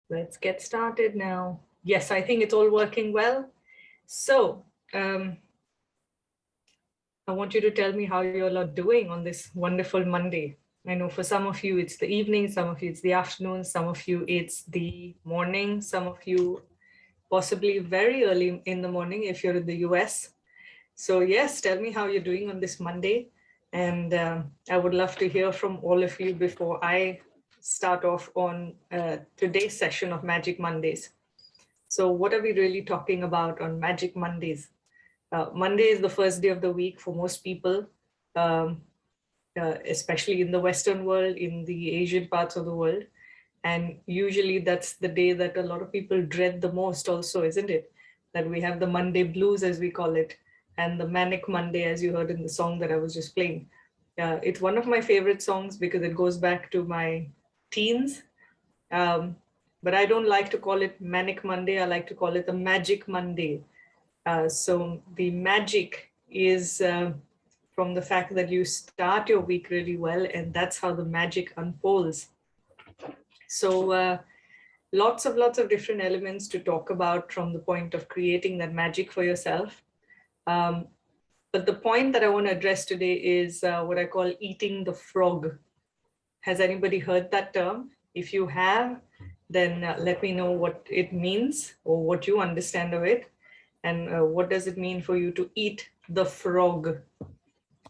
Let's get started now. Yes, I think it's all working well. So I want you to tell me how you all are doing on this wonderful Monday. I know for some of you it's the evening, some of you it's the afternoon, some of you it's the morning, some of you possibly very early in the morning if you're in the US. So yes, tell me how you're doing on this Monday. And I would love to hear from all of you before I start off on today's session of Magic Mondays. So what are we really talking about on Magic Mondays? Monday is the first day of the week for most people, um, especially in the Western world, in the Asian parts of the world. And usually that's the day that a lot of people dread the most also, isn't it? That we have the Monday blues, as we call it, and the Manic Monday, as you heard in the song that I was just playing. It's one of my favorite songs because it goes back to my teens. Um, but I don't like to call it Manic Monday. I like to call it the Magic Monday. So the magic is from the fact that you start your week really well, and that's how the magic unfolds. So lots of different elements to talk about from the point of creating that magic for yourself. But the point that I want to address today is what I call eating the frog. Has anybody heard that term? If you have, then let me know what it means or what you understand of it. And what does it mean for you to eat the frog?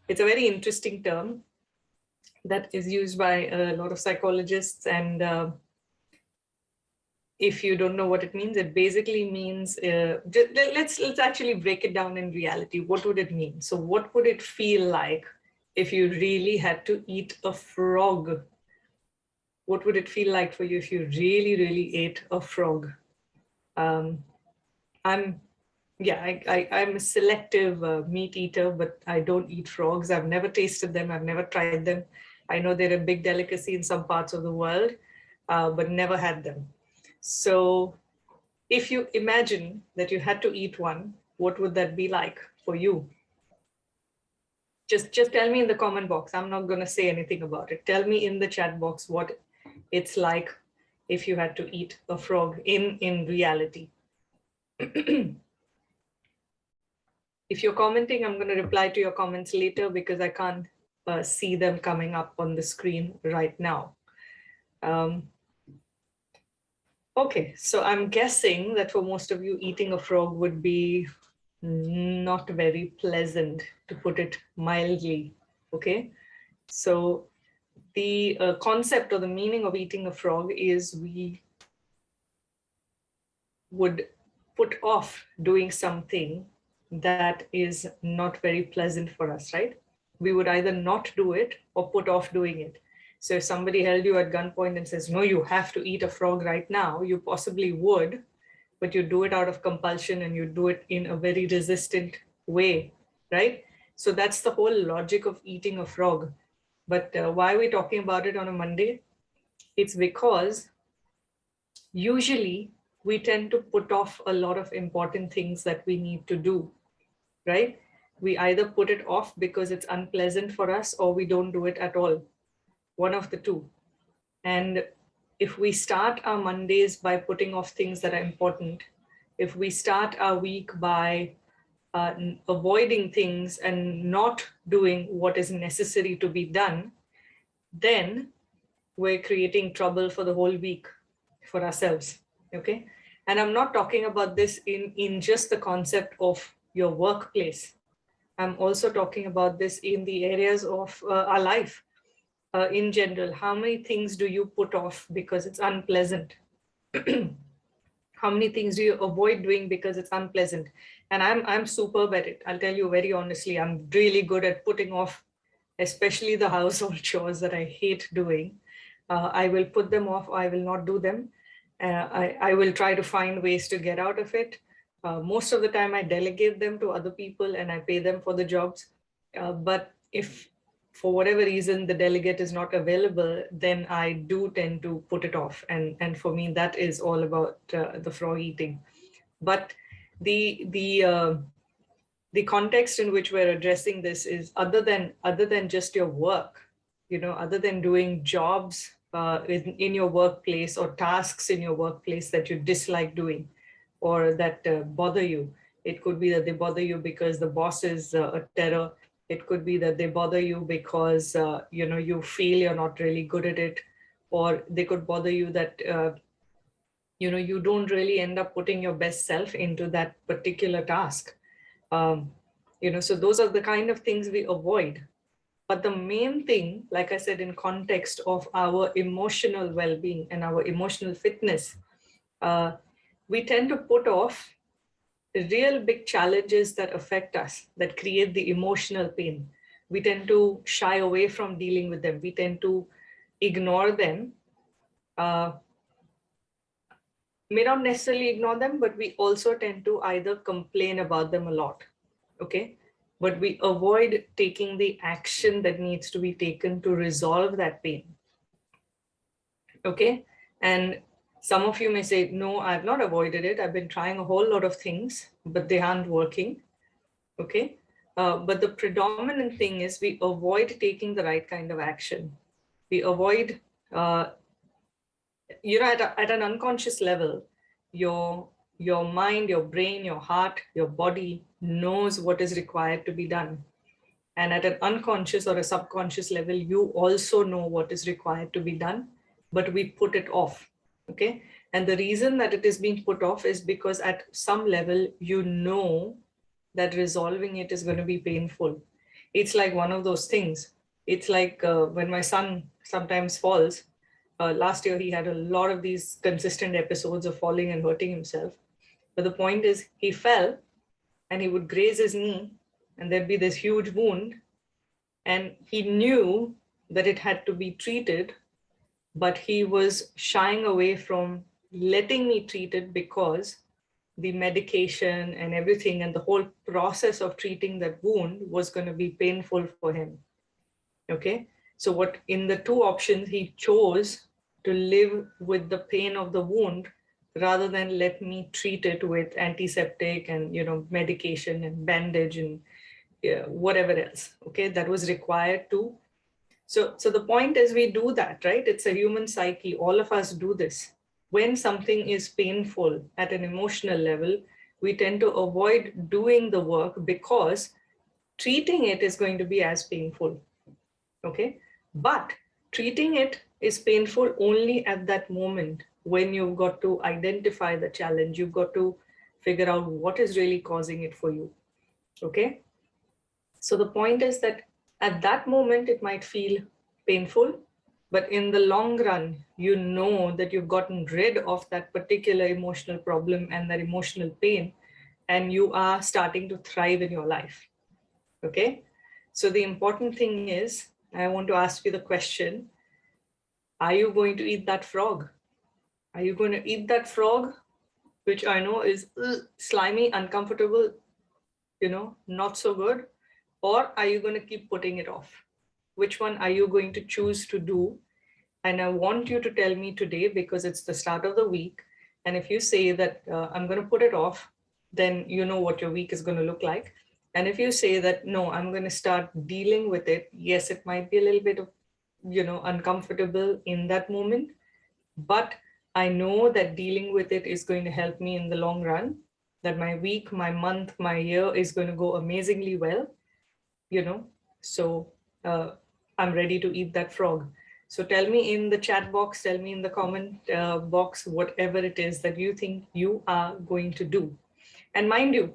It's a very interesting term that is used by a lot of psychologists. And if you don't know what it means, it basically means, let's actually break it down in reality. What would it mean? So what would it feel like if you really had to eat a frog? What would it feel like for you if you really ate a frog? I'm a selective meat eater, but I don't eat frogs. I've never tasted them. I've never tried them. I know they're a big delicacy in some parts of the world, but never had them. So if you imagine that you had to eat one, what would that be like for you? Just tell me in the comment box. I'm not going to say anything about it. Tell me in the chat box what it's like if you had to eat a frog in reality. If you're commenting, I'm going to reply to your comments later because I can't see them coming up on the screen right now. Okay, so I'm guessing that for most of you, eating a frog would be not very pleasant, to put it mildly. Okay, so the concept or the meaning of eating a frog is we would put off doing something that is not very pleasant for us, right? We would either not do it or put off doing it. So if somebody held you at gunpoint and says, no, you have to eat a frog right now, you possibly would, but you do it out of compulsion and you do it in a very resistant way, right? So that's the whole logic of eating a frog. But why are we talking about it on a Monday? It's because usually we tend to put off a lot of important things that we need to do, right? We either put it off because it's unpleasant for us or we don't do it at all. One of the two. And if we start our Mondays by putting off things that are important, if we start our week by avoiding things and not doing what is necessary to be done, then we're creating trouble for the whole week for ourselves, okay? And I'm not talking about this in just the concept of your workplace. I'm also talking about this in the areas of our life in general. How many things do you put off because it's unpleasant? How many things do you avoid doing because it's unpleasant? And I'm superb at it. I'll tell you very honestly, I'm really good at putting off, especially the household chores that I hate doing. I will put them off, I will not do them. I will try to find ways to get out of it. Most of the time I delegate them to other people and I pay them for the jobs. But if for whatever reason the delegate is not available, then I do tend to put it off. And for me, that is all about the frog eating. But the context in which we're addressing this is other than just your work, you know, other than doing jobs in your workplace, or tasks in your workplace that you dislike doing or that bother you. It could be that they bother you because the boss is a terror. It could be that they bother you because you feel you're not really good at it, or they could bother you that you don't really end up putting your best self into that particular task. um, so those are the kind of things we avoid. But the main thing, like I said, in context of our emotional well-being and our emotional fitness, uh, we tend to put off the real big challenges that affect us, that create the emotional pain. We tend to shy away from dealing with them. We tend to ignore them. Uh, may not necessarily ignore them, but we also tend to either complain about them a lot. Okay. But we avoid taking the action that needs to be taken to resolve that pain. Okay. And some of you may say, no, I've not avoided it. I've been trying a whole lot of things, but they aren't working. Okay. But the predominant thing is we avoid taking the right kind of action. We avoid, at an unconscious level, your mind, your brain, your heart, your body knows what is required to be done. And at an unconscious or a subconscious level, you also know what is required to be done, but we put it off. Okay. And the reason that it is being put off is because at some level, that resolving it is going to be painful. It's like one of those things. It's like when my son sometimes falls. Last year, he had a lot of these consistent episodes of falling and hurting himself. But the point is, he fell and he would graze his knee, and there'd be this huge wound. And he knew that it had to be treated, but he was shying away from letting me treat it because the medication and everything and the whole process of treating that wound was going to be painful for him. Okay. So what in the two options, he chose to live with the pain of the wound rather than let me treat it with antiseptic and, medication and bandage and whatever else. Okay. That was required to. So the point is we do that, right? It's a human psyche. All of us do this. When something is painful at an emotional level, we tend to avoid doing the work because treating it is going to be as painful. Okay. But treating it is painful only at that moment when you've got to identify the challenge. You've got to figure out what is really causing it for you. Okay. So the point is that at that moment, it might feel painful, but in the long run, you know that you've gotten rid of that particular emotional problem and that emotional pain, and you are starting to thrive in your life. Okay. So the important thing is, I want to ask you the question, are you going to eat that frog? Are you going to eat that frog, which I know is slimy, uncomfortable, not so good? Or are you going to keep putting it off? Which one are you going to choose to do? And I want you to tell me today, because it's the start of the week. And if you say that I'm going to put it off, then you know what your week is going to look like. And if you say that, no, I'm going to start dealing with it. Yes, it might be a little bit of, uncomfortable in that moment, but I know that dealing with it is going to help me in the long run, that my week, my month, my year is going to go amazingly well. So I'm ready to eat that frog. So tell me in the chat box, tell me in the comment box, whatever it is that you think you are going to do. And mind you,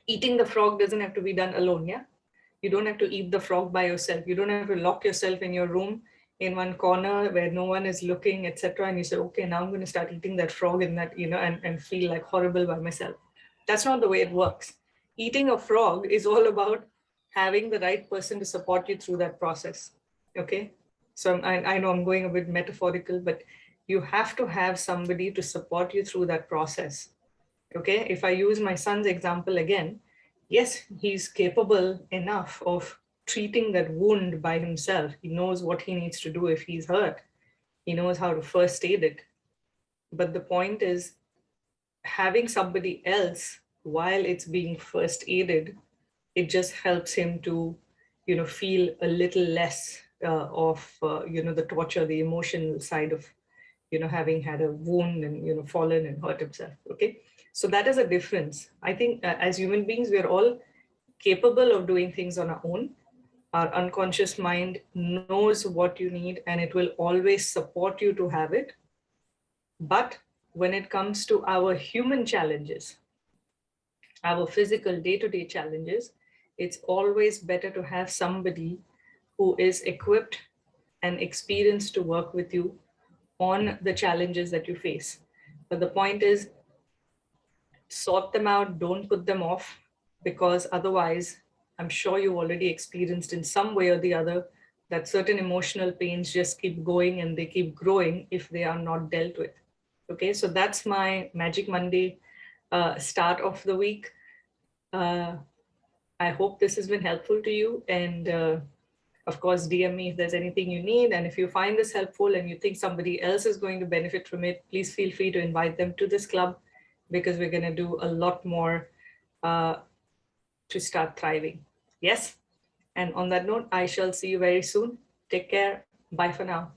eating the frog doesn't have to be done alone. Yeah. You don't have to eat the frog by yourself. You don't have to lock yourself in your room in one corner where no one is looking, etc. And you say, okay, now I'm going to start eating that frog in that, and feel like horrible by myself. That's not the way it works. Eating a frog is all about having the right person to support you through that process. Okay. So I know I'm going a bit metaphorical, but you have to have somebody to support you through that process. Okay. If I use my son's example again, yes, he's capable enough of treating that wound by himself. He knows what he needs to do if he's hurt. He knows how to first aid it. But the point is, having somebody else while it's being first aided, it just helps him to, feel a little less of the torture, the emotional side of having had a wound and fallen and hurt himself. Okay, so that is a difference. I think as human beings, we are all capable of doing things on our own. Our unconscious mind knows what you need and it will always support you to have it. But when it comes to our human challenges, our physical day-to-day challenges, it's always better to have somebody who is equipped and experienced to work with you on the challenges that you face. But the point is, sort them out, don't put them off, because otherwise, I'm sure you've already experienced in some way or the other that certain emotional pains just keep going and they keep growing if they are not dealt with. Okay, so that's my Magic Monday start of the week. I hope this has been helpful to you. And of course, DM me if there's anything you need. And if you find this helpful and you think somebody else is going to benefit from it, please feel free to invite them to this club, because we're going to do a lot more to start thriving. Yes. And on that note, I shall see you very soon. Take care. Bye for now.